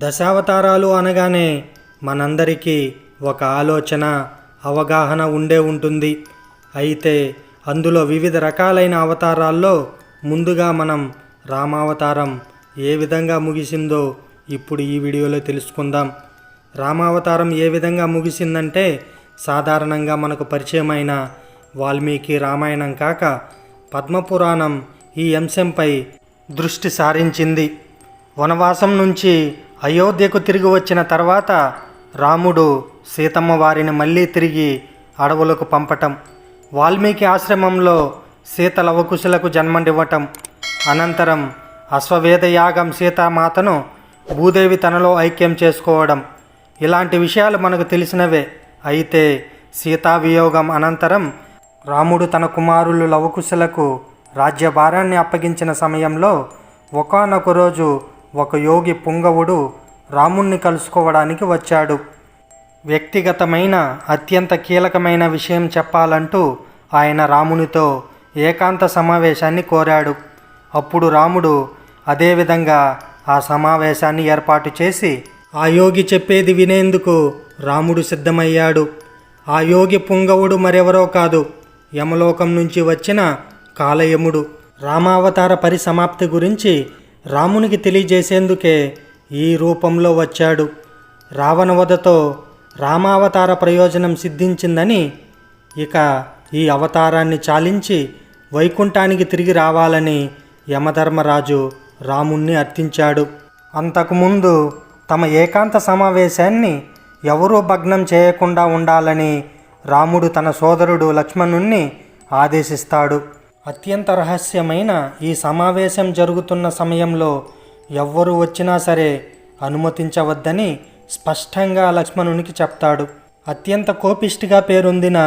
దశావతారాలు అనగానే మనందరికీ ఒక ఆలోచన అవగాహన ఉండే ఉంటుంది. అయితే అందులో వివిధ రకాలైన అవతారాల్లో ముందుగా మనం రామావతారం ఏ విధంగా ముగిసిందో ఇప్పుడు ఈ వీడియోలో తెలుసుకుందాం. రామావతారం ఏ విధంగా ముగిసిందంటే సాధారణంగా మనకు పరిచయమైన వాల్మీకి రామాయణం కాక పద్మపురాణం ఈ అంశంపై దృష్టి సారించింది. వనవాసం నుంచి అయోధ్యకు తిరిగి వచ్చిన తర్వాత రాముడు సీతమ్మ వారిని మళ్ళీ తిరిగి అడవులకు పంపటం, వాల్మీకి ఆశ్రమంలో సీత లవకుశులకు జన్మనివ్వటం, అనంతరం అశ్వవేధ యాగం సీతామాతను భూదేవి తనలో ఐక్యం చేసుకోవడం, ఇలాంటి విషయాలు మనకు తెలిసినవే. అయితే సీతావియోగం అనంతరం రాముడు తన కుమారులు లవకుశులకు రాజ్యభారాన్ని అప్పగించిన సమయంలో ఒకానొక రోజు ఒక యోగి పుంగవుడు రాముణ్ణి కలుసుకోవడానికి వచ్చాడు. వ్యక్తిగతమైన అత్యంత కీలకమైన విషయం చెప్పాలంటూ ఆయన రామునితో ఏకాంత సమావేశాన్ని కోరాడు. అప్పుడు రాముడు అదేవిధంగా ఆ సమావేశాన్ని ఏర్పాటు చేసి ఆ యోగి చెప్పేది వినేందుకు రాముడు సిద్ధమయ్యాడు. ఆ యోగి పుంగవుడు మరెవరో కాదు, యమలోకం నుంచి వచ్చిన కాలయముడు. రామావతార పరిసమాప్తి గురించి రామునికి తెలియజేసేందుకే ఈ రూపంలో వచ్చాడు. రావణవధతో రామావతార ప్రయోజనం సిద్ధించిందని, ఇక ఈ అవతారాన్ని చాలించి వైకుంఠానికి తిరిగి రావాలని యమధర్మరాజు రాముణ్ణి అర్థించాడు. అంతకుముందు తమ ఏకాంత సమావేశాన్ని ఎవరూ భగ్నం చేయకుండా ఉండాలని రాముడు తన సోదరుడు లక్ష్మణుణ్ణి ఆదేశిస్తాడు. అత్యంత రహస్యమైన ఈ సమావేశం జరుగుతున్న సమయంలో ఎవ్వరు వచ్చినా సరే అనుమతించవద్దని స్పష్టంగా లక్ష్మణునికి చెప్తాడు. అత్యంత కోపిష్టిగా పేరొందిన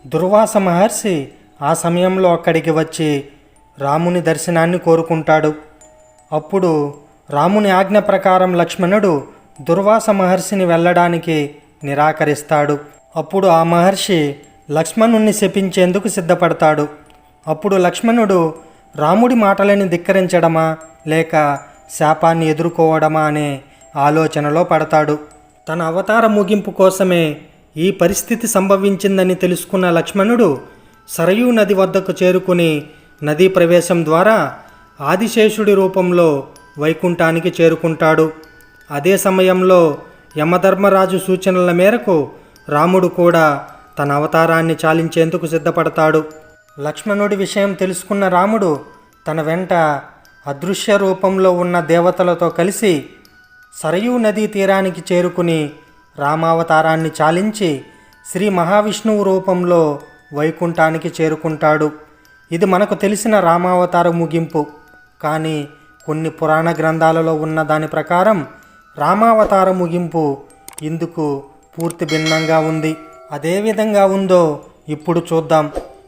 దుర్వాస మహర్షి ఆ సమయంలో అక్కడికి వచ్చి రాముని దర్శనాన్ని కోరుకుంటాడు. అప్పుడు రాముని ఆజ్ఞ ప్రకారం లక్ష్మణుడు దుర్వాస మహర్షిని వెళ్ళడానికి నిరాకరిస్తాడు. అప్పుడు ఆ మహర్షి లక్ష్మణుణ్ణి శపించేందుకు సిద్ధపడతాడు. అప్పుడు లక్ష్మణుడు రాముడి మాటలని ధిక్కరించడమా లేక శాపాన్ని ఎదుర్కోవడమా అనే ఆలోచనలో పడతాడు. తన అవతార ముగింపు కోసమే ఈ పరిస్థితి సంభవించిందని తెలుసుకున్న లక్ష్మణుడు సరయూ నది వద్దకు చేరుకుని నదీ ప్రవేశం ద్వారా ఆదిశేషుడి రూపంలో వైకుంఠానికి చేరుకుంటాడు. అదే సమయంలో యమధర్మరాజు సూచనల మేరకు రాముడు కూడా తన అవతారాన్ని చాలించేందుకు సిద్ధపడతాడు. లక్ష్మణుడి విషయం తెలుసుకున్న రాముడు తన వెంట అదృశ్య రూపంలో ఉన్న దేవతలతో కలిసి సరయూ నదీ తీరానికి చేరుకుని రామావతారాన్ని చాలించి శ్రీ మహావిష్ణువు రూపంలో వైకుంఠానికి చేరుకుంటాడు. ఇది మనకు తెలిసిన రామావతార ముగింపు. కానీ కొన్ని పురాణ గ్రంథాలలో ఉన్న దాని ప్రకారం రామావతార ముగింపు ఇందుకు పూర్తి భిన్నంగా ఉంది. అదే విధంగా ఉందో ఇప్పుడు చూద్దాం.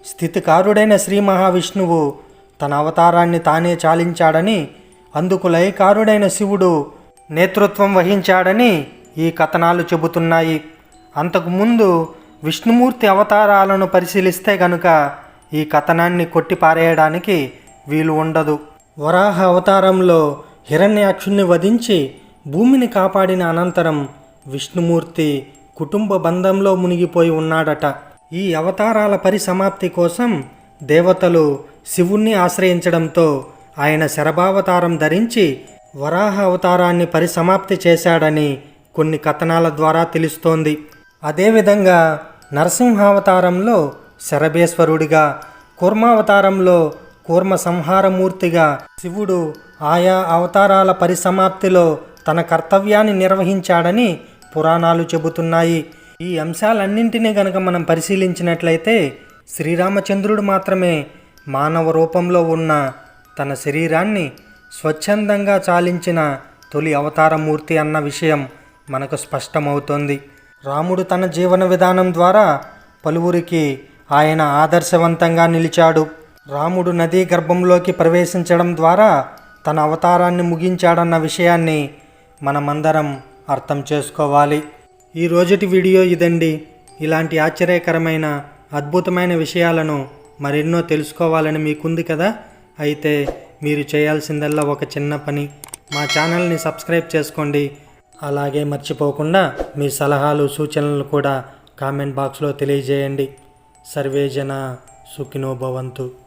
స్థితికారుడైన శ్రీ మహావిష్ణువు తన అవతారాన్ని తానే చాలించాడని, అందుకు లయకారుడైన శివుడు నేతృత్వం వహించాడని ఈ కథనాలు చెబుతున్నాయి. అంతకుముందు విష్ణుమూర్తి అవతారాలను పరిశీలిస్తే గనుక ఈ కథనాన్ని కొట్టిపారేయడానికి వీలు ఉండదు. వరాహ అవతారంలో హిరణ్యాక్షుణ్ణి వధించి భూమిని కాపాడిన అనంతరం విష్ణుమూర్తి కుటుంబ బంధంలో మునిగిపోయి ఉన్నాడట. ఈ అవతారాల పరిసమాప్తి కోసం దేవతలు శివుణ్ణి ఆశ్రయించడంతో ఆయన శరభావతారం ధరించి వరాహ అవతారాన్ని పరిసమాప్తి చేశాడని కొన్ని కథనాల ద్వారా తెలుస్తోంది. అదేవిధంగా నరసింహావతారంలో శరభేశ్వరుడిగా, కూర్మావతారంలో కూర్మ సంహారమూర్తిగా శివుడు ఆయా అవతారాల పరిసమాప్తిలో తన కర్తవ్యాన్ని నిర్వహించాడని పురాణాలు చెబుతున్నాయి. ఈ అంశాలన్నింటినీ గనక మనం పరిశీలించినట్లయితే శ్రీరామచంద్రుడు మాత్రమే మానవ రూపంలో ఉన్న తన శరీరాన్ని స్వచ్ఛందంగా చాలించిన తొలి అవతారమూర్తి అన్న విషయం మనకు స్పష్టమవుతోంది. రాముడు తన జీవన విధానం ద్వారా పలువురికి ఆయన ఆదర్శవంతంగా నిలిచాడు. రాముడు నదీ గర్భంలోకి ప్రవేశించడం ద్వారా తన అవతారాన్ని ముగించాడన్న విషయాన్ని మనమందరం అర్థం చేసుకోవాలి. ఈ రోజుటి వీడియో ఇదండి. ఇలాంటి ఆశ్చర్యకరమైన అద్భుతమైన విషయాలను మరెన్నో తెలుసుకోవాలని మీకుంది కదా. అయితే మీరు చేయాల్సిందల్లా ఒక చిన్న పని, మా ఛానల్ని సబ్స్క్రైబ్ చేసుకోండి. అలాగే మర్చిపోకుండా మీ సలహాలు సూచనలు కూడా కామెంట్ బాక్స్లో తెలియజేయండి. సర్వేజన సుఖినో భవంతు.